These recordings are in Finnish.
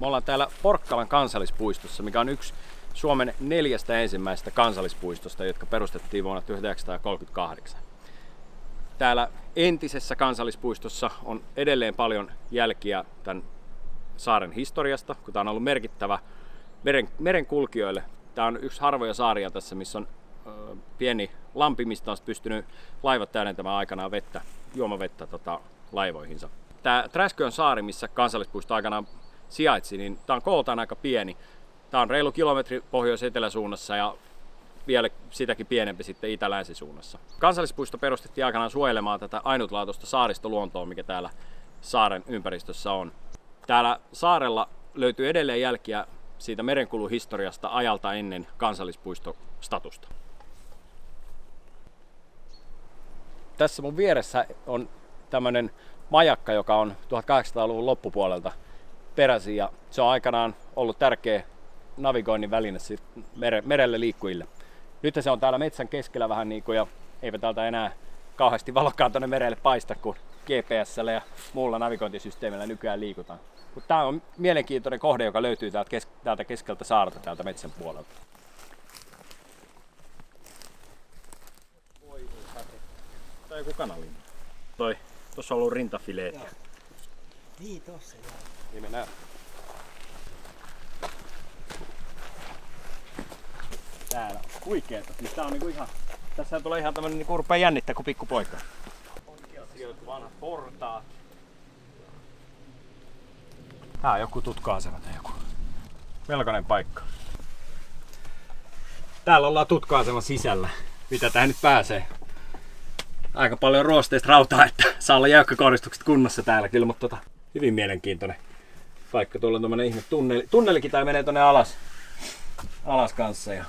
Me ollaan täällä Porkkalan kansallispuistossa, mikä on yksi Suomen 4 ensimmäisestä kansallispuistosta, jotka perustettiin vuonna 1938. Täällä entisessä kansallispuistossa on edelleen paljon jälkiä tämän saaren historiasta, kun tämä on ollut merkittävä merenkulkijoille. Tämä on yksi harvoja saaria tässä, missä on pieni lampi, mistä on pystynyt laivat täydentämään aikanaan juomavettä laivoihinsa. Tämä Träskön saari, missä kansallispuisto aikanaan sijaitsi, niin tämä on kooltaan aika pieni. Tämä on reilu kilometri pohjois-eteläsuunnassa ja vielä sitäkin pienempi sitten itä-länsisuunnassa. Kansallispuisto perustettiin aikanaan suojelemaan tätä ainutlaatuista saaristoluontoa, mikä täällä saaren ympäristössä on. Täällä saarella löytyy edelleen jälkiä siitä merenkuluhistoriasta ajalta ennen kansallispuistostatusta. Tässä mun vieressä on tämmöinen majakka, joka on 1800-luvun loppupuolelta peräisin ja se on aikanaan ollut tärkeä navigoinnin väline merelle liikkujille. Nyt se on täällä metsän keskellä vähän niin kuin, ja eipä täältä enää kauheasti valokkaan tuonne merelle paista, kun GPS:llä ja muulla navigointisysteemillä nykyään liikutaan. Mutta tämä on mielenkiintoinen kohde, joka löytyy täältä keskeltä saarta, täältä metsän puolelta. Tämä on joku kanalinna. Tuossa on ollut rintafileet. Niin, tossa joo. Niin mennään. Täällä on huikeeta. Siis tää on niinku ihan... Tässä tulee ihan tämmönen niinku rupea jännittää kuin pikkupoika. Sieltä vanhat portaat. Tää on joku tutka-asema tai joku. Melkoinen paikka. Täällä ollaan tutka-aseman sisällä. Mitä tähän nyt pääsee? Aika paljon ruosteista rautaa, että saa olla jäykkäkoristukset kunnossa täällä kyllä, mutta hyvin mielenkiintoinen paikka. Tuolla on tommonen ihme tunneli. Tunnelikin tää menee tonne alas kanssa. Ja...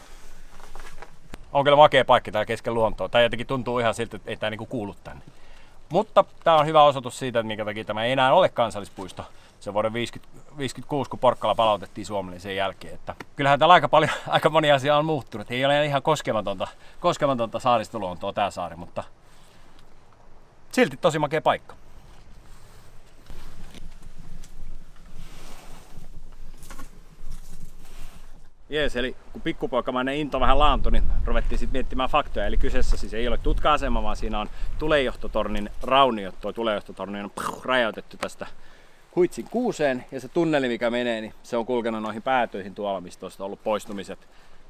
On kyllä makea paikka täällä keskellä luontoa. Tää jotenkin tuntuu ihan siltä, että ei tää niinku kuulu tänne. Mutta tää on hyvä osoitus siitä, että minkä takia tämä ei enää ole kansallispuisto. Se on vuoden 1956, kun Porkkala palautettiin Suomelle sen jälkeen. Että kyllähän täällä aika moni asia on muuttunut. Ei ole ihan koskematonta saaristoluontoa tää saari, mutta silti tosi makea paikka. Jees, eli kun pikkupoikamainen into vähän laantui, niin ruvettiin sitten miettimään faktoja. Eli kyseessä siis ei ole tutka-asema, vaan siinä on tulenjohtotornin rauniot. Tuo tulenjohtotorni on räjäytetty tästä Huitsin kuuseen, ja se tunneli, mikä menee, niin se on kulkenut noihin päätöihin tuolla, mistä on ollut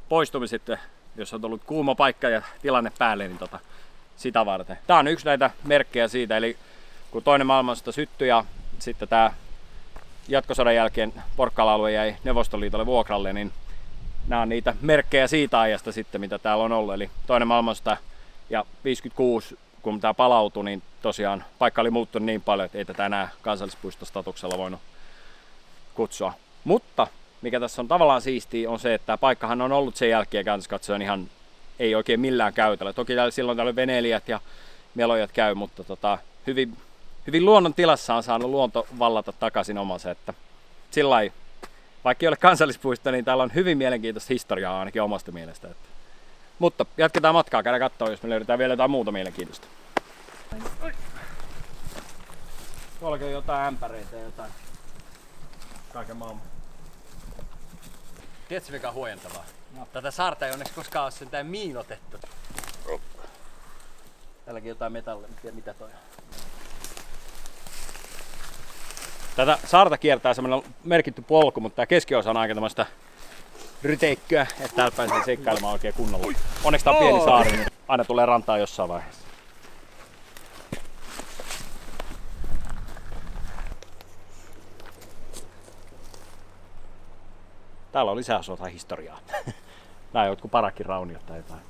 poistumiset, jos on tullut kuuma paikka ja tilanne päälle, niin sitä varten. Tää on yksi näitä merkkejä siitä, eli kun toinen maailmansota syttyi ja sitten tää jatkosodan jälkeen Porkkala-alue jäi Neuvostoliitolle vuokralle, niin nämä on niitä merkkejä siitä ajasta sitten, mitä täällä on ollut. Eli toinen maailmansota ja 56, kun tää palautui, niin tosiaan paikka oli muuttunut niin paljon, että ei tätä enää kansallispuistostatuksella voinut kutsua. Mutta mikä tässä on tavallaan siistiä on se, että tämä paikkahan on ollut sen jälkeen käytännössä katsoen ihan ei oikein millään käytöllä. Toki silloin täällä veneilijät ja melojat käy, mutta hyvin luonnon tilassa on saanut luonto vallata takaisin omansa. Että sillä lailla, vaikka ei ole kansallispuisto, niin täällä on hyvin mielenkiintoista historiaa ainakin omasta mielestä. Mutta jatketaan matkaa, käydään katsoa, jos me löydetään vielä jotain muuta mielenkiintoista. Tuollakin on jotain ämpäreitä ja jotain kaiken maailman. Tiedätkö mikä on huojentavaa? No. Tätä saarta ei onneksi koskaan ole sentään miinotettu. Täälläkin jotain metallia, en tiedä mitä toi on. Tätä saarta kiertää semmoinen merkitty polku, mutta tää keskiosa on aika tämmöistä ryteikköä, että täällä pääsee seikkailemaan oikein kunnolla. Onneksi tää on pieni saari, niin aina tulee rantaa jossain vaiheessa. Täällä on lisää sotahistoriaa. Nää on jotkut parakin rauniot tai jotain.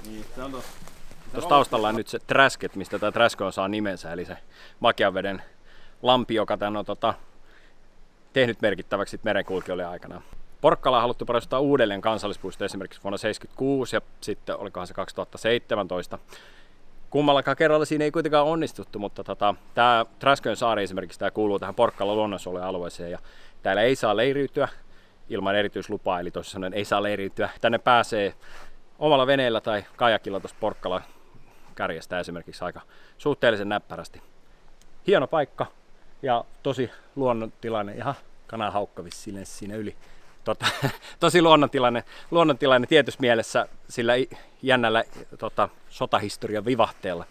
Niin, se on tuossa taustalla on nyt se Träsket, mistä tämä Träskö saa nimensä, eli se makean lampi, joka tän on tehnyt merkittäväksi merenkulkijoille aikanaan. Porkkala on haluttu perustaa uudelleen kansallispuisto esimerkiksi vuonna 1976 ja sitten olikohan se 2017. Kummallakaan kerralla siinä ei kuitenkaan onnistuttu, mutta tämä Träskön saari esimerkiksi tämä kuuluu tähän Porkkalan luonnonsuojelualueeseen ja täällä ei saa leiriytyä ilman erityislupaa, eli tosiaan ei saa leiriytyä. Tänne pääsee omalla veneellä tai kajakilla tuossa Porkkalan kärjestä esimerkiksi aika suhteellisen näppärästi. Hieno paikka ja luonnontilanne, ihan kanahaukka vissiin siinä yli. Tosi luonnontilanne tietyssä mielessä sillä jännällä sotahistorian vivahteella.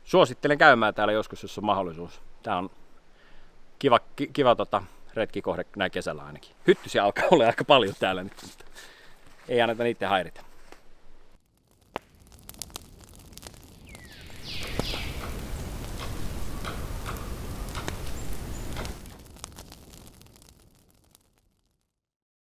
Suosittelen käymään täällä joskus, jos on mahdollisuus. Tää on kiva retkikohde näin kesällä ainakin. Hyttysiä alkaa olla aika paljon täällä nyt, mutta ei anneta niiden häiritä.